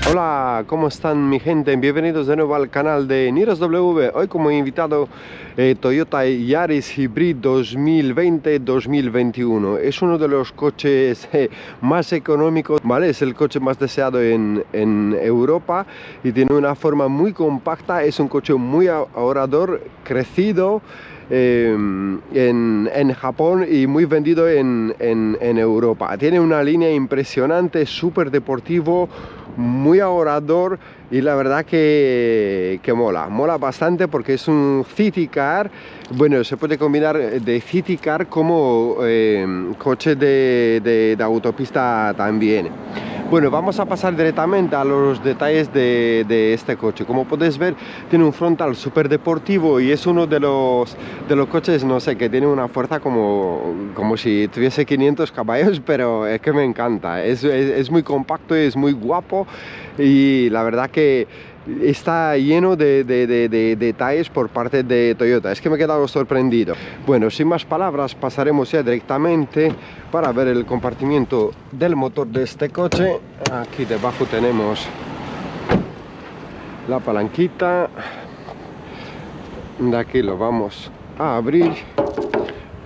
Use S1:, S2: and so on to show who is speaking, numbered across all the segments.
S1: Hola, ¿cómo están mi gente? Bienvenidos de nuevo al canal de Niros W. Hoy como invitado Toyota Yaris Hybrid 2020-2021. Es uno de los coches más económicos, ¿vale? Es el coche más deseado en Europa y tiene una forma muy compacta. Es un coche muy ahorrador, crecido en Japón y muy vendido en Europa. Tiene una línea impresionante, súper deportivo, muy ahorrador y la verdad que mola bastante porque es un city car. Bueno, se puede combinar de city car como coche de autopista también. Bueno, vamos a pasar directamente a los detalles de este coche. Como podéis ver, tiene un frontal súper deportivo y es uno de los coches, no sé, que tiene una fuerza como si tuviese 500 caballos, pero es que me encanta. Es muy compacto, es muy guapo y la verdad que está lleno de detalles por parte de Toyota. Es que me he quedado sorprendido. Bueno, sin más palabras, pasaremos ya directamente para ver el compartimiento del motor de este coche. Aquí debajo tenemos la palanquita. De aquí lo vamos a abrir.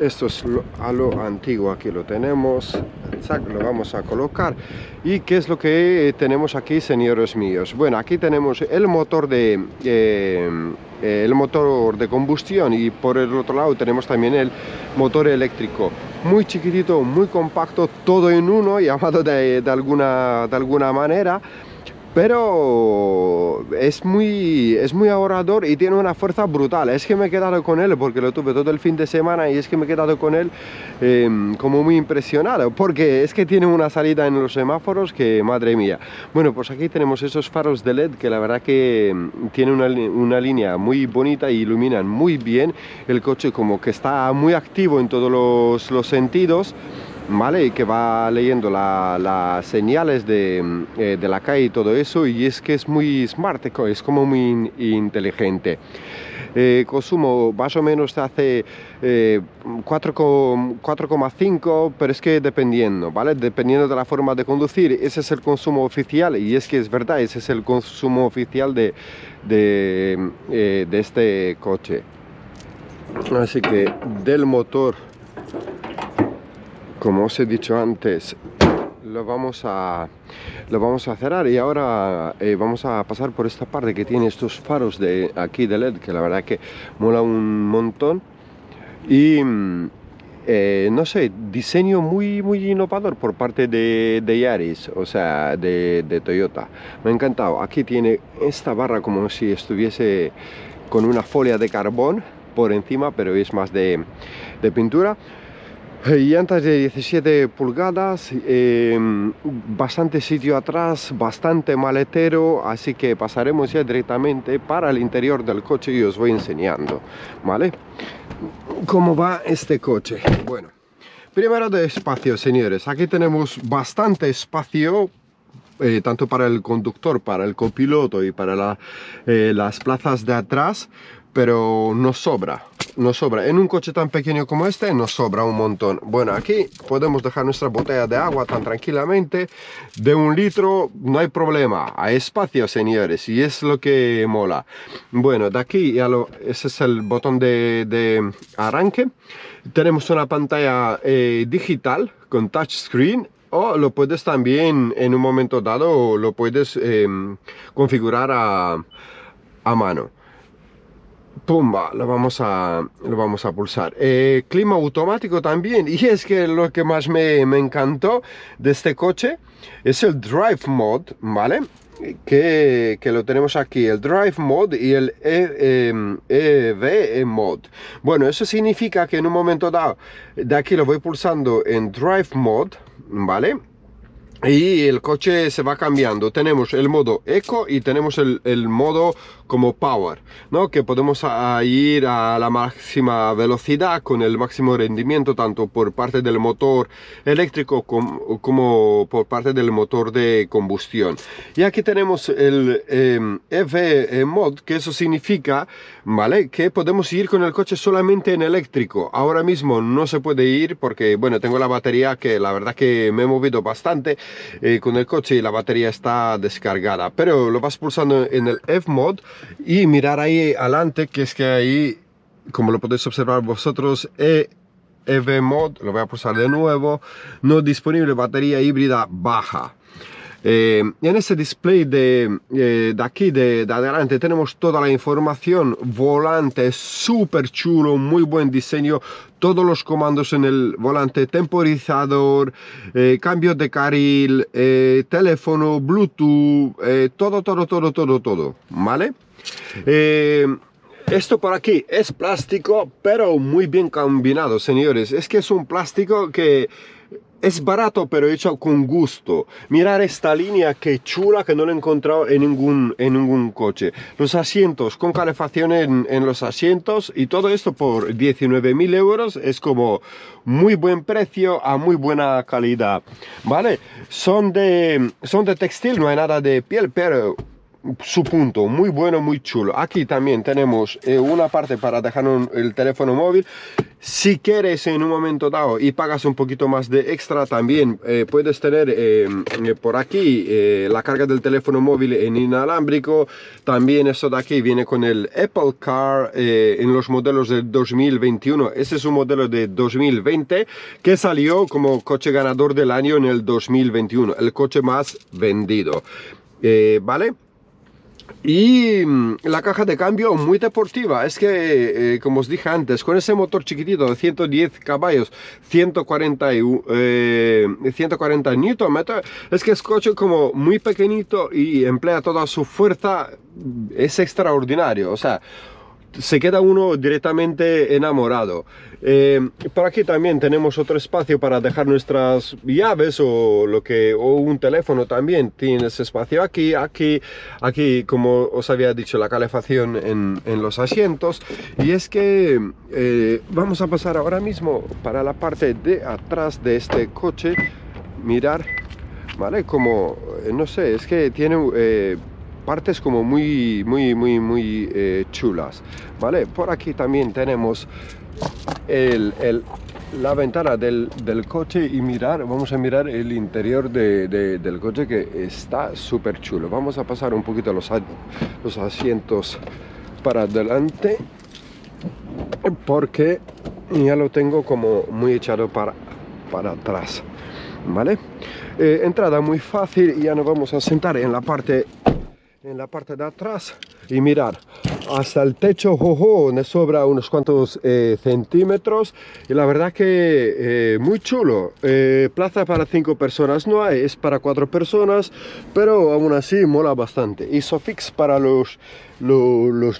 S1: Esto es a lo antiguo, aquí lo tenemos. Lo vamos a colocar. ¿Y qué es lo que tenemos aquí, señores míos? Bueno, aquí tenemos el motor de combustión y por el otro lado tenemos también el motor eléctrico. Muy chiquitito, muy compacto, todo en uno, llamado de alguna manera. Pero es muy ahorrador y tiene una fuerza brutal. Es que me he quedado con él porque lo tuve todo el fin de semana y es que me he quedado con él como muy impresionado porque es que tiene una salida en los semáforos que madre mía. Bueno, pues aquí tenemos esos faros de LED que la verdad que tiene una línea muy bonita y iluminan muy bien el coche, como que está muy activo en todos los sentidos, ¿vale? Y que va leyendo las señales de la calle y todo eso, y es que es muy smart, es como muy inteligente. Consumo más o menos hace 4,5, pero es que dependiendo, ¿vale? Dependiendo de la forma de conducir, ese es el consumo oficial, y es que es verdad, ese es el consumo oficial de este coche. Así que del motor, como os he dicho antes, lo vamos a cerrar y ahora vamos a pasar por esta parte que tiene estos faros de aquí de LED, que la verdad que mola un montón. Y no sé, diseño muy innovador por parte de Yaris, o sea, de Toyota. Me ha encantado. Aquí tiene esta barra como si estuviese con una folia de carbón por encima, pero es más de pintura. Llantas de 17 pulgadas, bastante sitio atrás, bastante maletero, así que pasaremos ya directamente para el interior del coche y os voy enseñando, ¿vale? ¿Cómo va este coche? Bueno, primero de espacio, señores. Aquí tenemos bastante espacio, tanto para el conductor, para el copiloto y para las plazas de atrás, pero nos sobra. En un coche tan pequeño como este nos sobra un montón. Bueno, aquí podemos dejar nuestra botella de agua tan tranquilamente, de 1 litro, no hay problema. Hay espacio, señores, y es lo que mola. Bueno, de aquí ese es el botón de arranque. Tenemos una pantalla digital con touchscreen, o lo puedes también en un momento dado lo puedes configurar a mano. Pumba, lo vamos a pulsar. Clima automático también, y es que lo que más me encantó de este coche es el Drive Mode, ¿vale? Que lo tenemos aquí, el Drive Mode y el EV Mode. Bueno, eso significa que en un momento dado, de aquí lo voy pulsando en Drive Mode, ¿vale? Y el coche se va cambiando. Tenemos el modo Eco y tenemos el modo como Power, ¿no? Que podemos ir a la máxima velocidad con el máximo rendimiento, tanto por parte del motor eléctrico como por parte del motor de combustión. Y aquí tenemos el EV Mod, que eso significa, ¿vale?, que podemos ir con el coche solamente en eléctrico. Ahora mismo no se puede ir porque, bueno, tengo la batería que la verdad que me he movido bastante con el coche y la batería está descargada, pero lo vas pulsando en el F-Mode y mirar ahí adelante, que es que ahí, como lo podéis observar vosotros, EV Mode, lo voy a pulsar de nuevo, no disponible, batería híbrida baja. En ese display de aquí, de adelante, tenemos toda la información. Volante súper chulo, muy buen diseño, todos los comandos en el volante, temporizador, cambio de carril, teléfono, Bluetooth, todo, ¿vale? Esto por aquí es plástico, pero muy bien combinado, señores. Es que es un plástico que es barato, pero hecho con gusto. Mirar esta línea, que chula, que no lo he encontrado en ningún coche. Los asientos, con calefacción en los asientos, y todo esto por 19.000 euros. Es como muy buen precio a muy buena calidad, ¿vale? Son de textil, no hay nada de piel, pero su punto, muy bueno, muy chulo. Aquí también tenemos una parte para dejar el teléfono móvil. Si quieres en un momento dado y pagas un poquito más de extra, también puedes tener por aquí la carga del teléfono móvil en inalámbrico. También esto de aquí viene con el Apple Car en los modelos del 2021. Este es un modelo de 2020 que salió como coche ganador del año en el 2021, el coche más vendido, ¿vale? Y la caja de cambio muy deportiva. Es que, como os dije antes, con ese motor chiquitito de 110 caballos, 140 Nm, es que es coche como muy pequeñito y emplea toda su fuerza. Es extraordinario, o sea, se queda uno directamente enamorado. Por aquí también tenemos otro espacio para dejar nuestras llaves o un teléfono. También tienes espacio aquí, como os había dicho, la calefacción en los asientos. Y es que vamos a pasar ahora mismo para la parte de atrás de este coche. Mirar, vale, como no sé, es que tiene partes como muy chulas, ¿vale? Por aquí también tenemos la ventana del coche y vamos a mirar el interior del coche, que está súper chulo. Vamos a pasar un poquito los asientos para adelante, porque ya lo tengo como muy echado para atrás, ¿vale? Entrada muy fácil, y ya nos vamos a sentar en la parte de atrás y mirar hasta el techo. Me sobra unos cuantos centímetros, y la verdad que muy chulo. Plaza para 5 personas no hay, es para 4 personas, pero aún así mola bastante. Isofix para los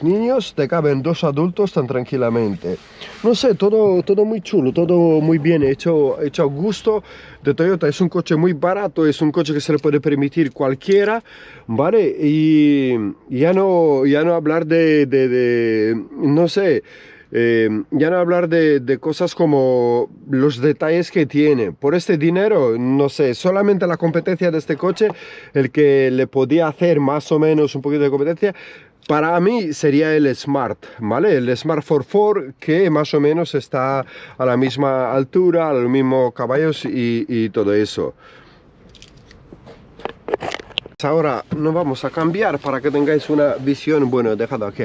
S1: niños, te caben 2 adultos tan tranquilamente. No sé, todo muy chulo, todo muy bien hecho a gusto de Toyota. Es un coche muy barato, es un coche que se le puede permitir cualquiera, ¿vale? Y ya no hablar no sé, ya no hablar de cosas como los detalles que tiene. Por este dinero, no sé, solamente la competencia de este coche, el que le podía hacer más o menos un poquito de competencia, para mí sería el Smart, ¿vale? El Smart 4x4, que más o menos está a la misma altura, a los mismos caballos y todo eso. Ahora nos vamos a cambiar para que tengáis una visión. Bueno, he dejado aquí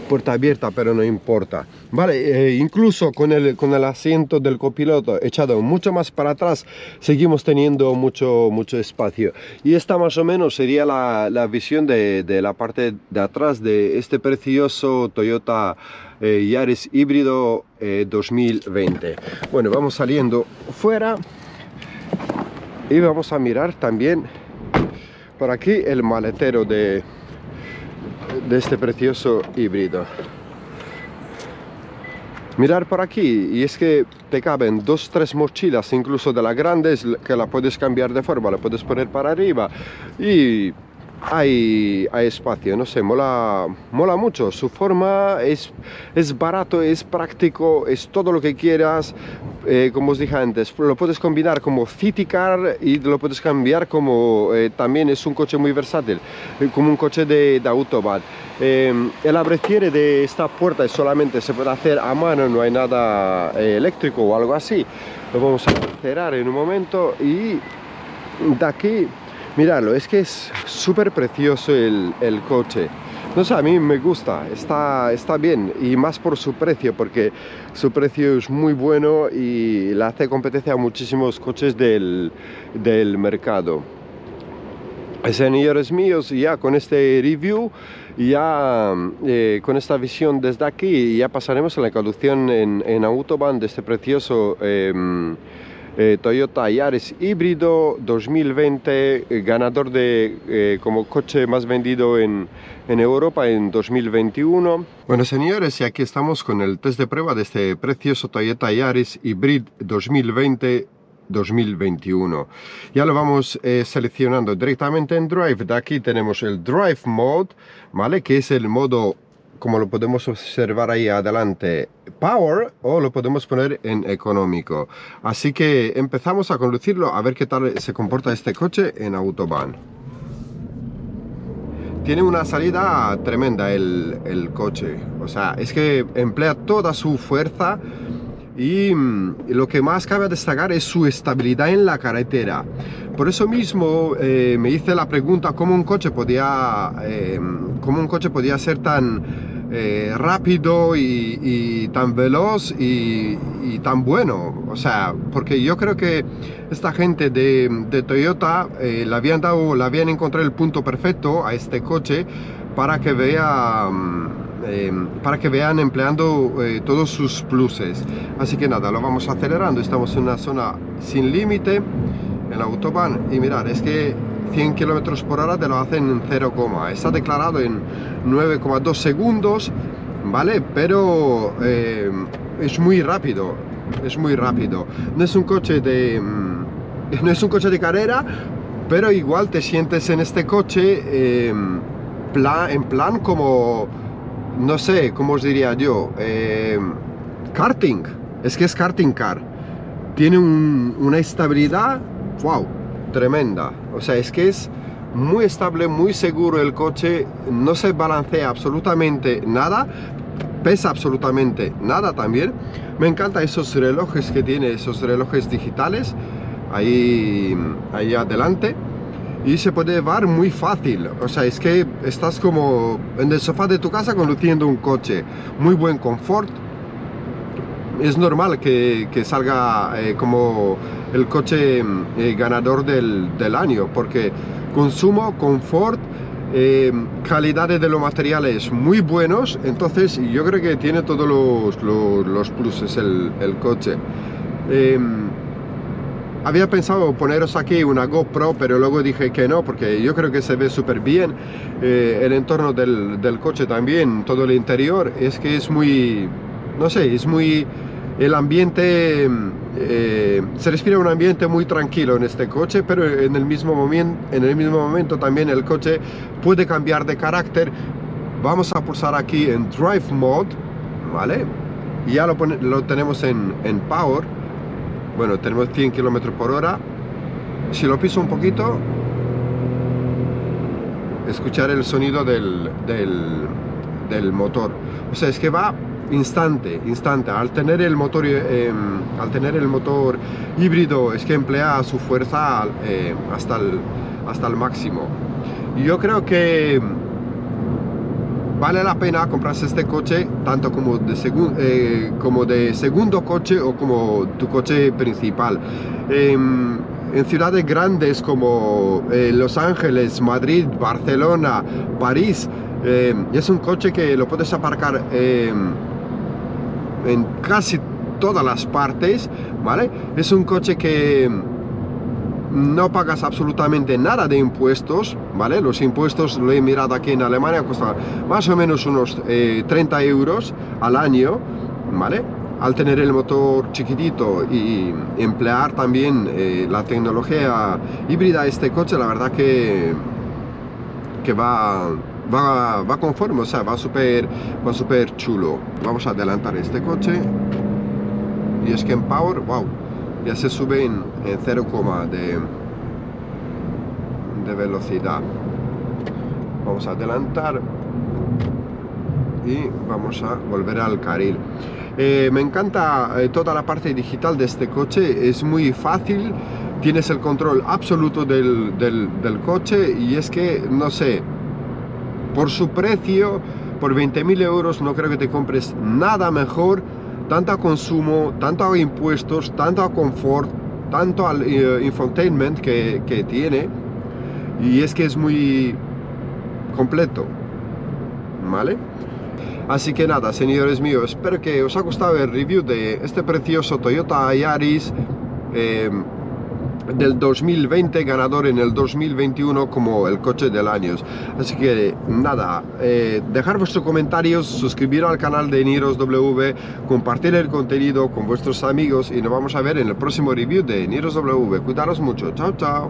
S1: puerta abierta, pero no importa, vale. Incluso con el asiento del copiloto echado mucho más para atrás, seguimos teniendo mucho espacio. Y esta más o menos sería la visión de la parte de atrás de este precioso Toyota Yaris híbrido 2020. Bueno, vamos saliendo fuera y vamos a mirar también por aquí el maletero de este precioso híbrido. Mirar por aquí, y es que te caben 2-3 mochilas, incluso de las grandes, que la puedes cambiar de forma, la puedes poner para arriba, y hay espacio. No sé, mola mucho. Su forma es barato, es práctico, es todo lo que quieras. Como os dije antes, lo puedes combinar como city car y lo puedes cambiar como también es un coche muy versátil, como un coche de autobahn. El abreciere de esta puerta solamente se puede hacer a mano, no hay nada eléctrico o algo así. Lo vamos a cerrar en un momento y de aquí, miradlo, es que es súper precioso el coche. No sé, a mí me gusta, está bien, y más por su precio, porque su precio es muy bueno y le hace competencia a muchísimos coches del mercado. Señores míos, ya con este review, ya con esta visión desde aquí, ya pasaremos a la conducción en Autobahn de este precioso Toyota Yaris híbrido 2020, ganador de como coche más vendido en Europa en 2021. Bueno, señores, y aquí estamos con el test de prueba de este precioso Toyota Yaris Hybrid 2020-2021. Ya lo vamos seleccionando directamente en Drive. De aquí tenemos el Drive Mode, ¿vale? Que es el modo, como lo podemos observar ahí adelante, Power, o lo podemos poner en económico. Así que empezamos a conducirlo a ver qué tal se comporta este coche en Autobahn. Tiene una salida tremenda el coche, o sea, es que emplea toda su fuerza y lo que más cabe destacar es su estabilidad en la carretera. Por eso mismo me hice la pregunta cómo un coche podía ser tan rápido y tan veloz y tan bueno. O sea, porque yo creo que esta gente de Toyota le habían encontrado el punto perfecto a este coche para que vean empleando todos sus pluses. Así que nada, lo vamos acelerando. Estamos en una zona sin límite en la Autobahn y mirad, es que 100 km por hora te lo hacen en 0, está declarado en 9,2 segundos, ¿vale? Pero es muy rápido, no es un coche de carrera, pero igual te sientes en este coche en plan como, no sé, ¿cómo os diría yo? Karting, es que es karting car. Tiene una estabilidad, wow, tremenda. O sea, es que es muy estable, muy seguro el coche, no se balancea absolutamente nada, pesa absolutamente nada también. Me encantan esos relojes que tiene, esos relojes digitales ahí adelante. Y se puede llevar muy fácil, o sea, es que estás como en el sofá de tu casa conduciendo un coche. Muy buen confort. Es normal que salga como el coche ganador del año, porque consumo, confort, calidades de los materiales muy buenos. Entonces yo creo que tiene todos los pluses el coche. Había pensado poneros aquí una GoPro, pero luego dije que no, porque yo creo que se ve súper bien el entorno del coche también, todo el interior. Es que es muy, no sé, es muy... El ambiente, se respira un ambiente muy tranquilo en este coche, pero en el mismo momento también el coche puede cambiar de carácter. Vamos a pulsar aquí en Drive Mode, ¿vale? Y ya lo tenemos en Power. Bueno, tenemos 100 km por hora. Si lo piso un poquito, escuchar el sonido del motor. O sea, es que va instante. Al tener el motor híbrido, es que emplea su fuerza hasta el máximo. Yo creo que vale la pena comprarse este coche tanto como de segundo coche o como tu coche principal. En ciudades grandes como Los Ángeles, Madrid, Barcelona, París, es un coche que lo puedes aparcar en casi todas las partes, ¿vale? Es un coche que no pagas absolutamente nada de impuestos, ¿vale? Los impuestos, lo he mirado aquí en Alemania, cuesta más o menos unos 30 euros al año, ¿vale? Al tener el motor chiquitito y emplear también la tecnología híbrida, este coche, la verdad que va conforme, o sea, va súper chulo. Vamos a adelantar este coche y es que en Power, wow, ya se sube en 0, de velocidad. Vamos a adelantar y vamos a volver al carril. Me encanta toda la parte digital de este coche, es muy fácil tienes el control absoluto del coche, y es que, no sé, por su precio, por 20.000 euros, no creo que te compres nada mejor, tanto a consumo, tanto a impuestos, tanto a confort, tanto al infotainment que tiene, y es que es muy completo, ¿vale? Así que nada, señores míos, espero que os haya gustado el review de este precioso Toyota Yaris del 2020, ganador en el 2021 como el coche del año. Así que nada, dejar vuestros comentarios, suscribiros al canal de Niros W, compartir el contenido con vuestros amigos, y nos vamos a ver en el próximo review de Niros W. Cuidaros mucho, chao chao.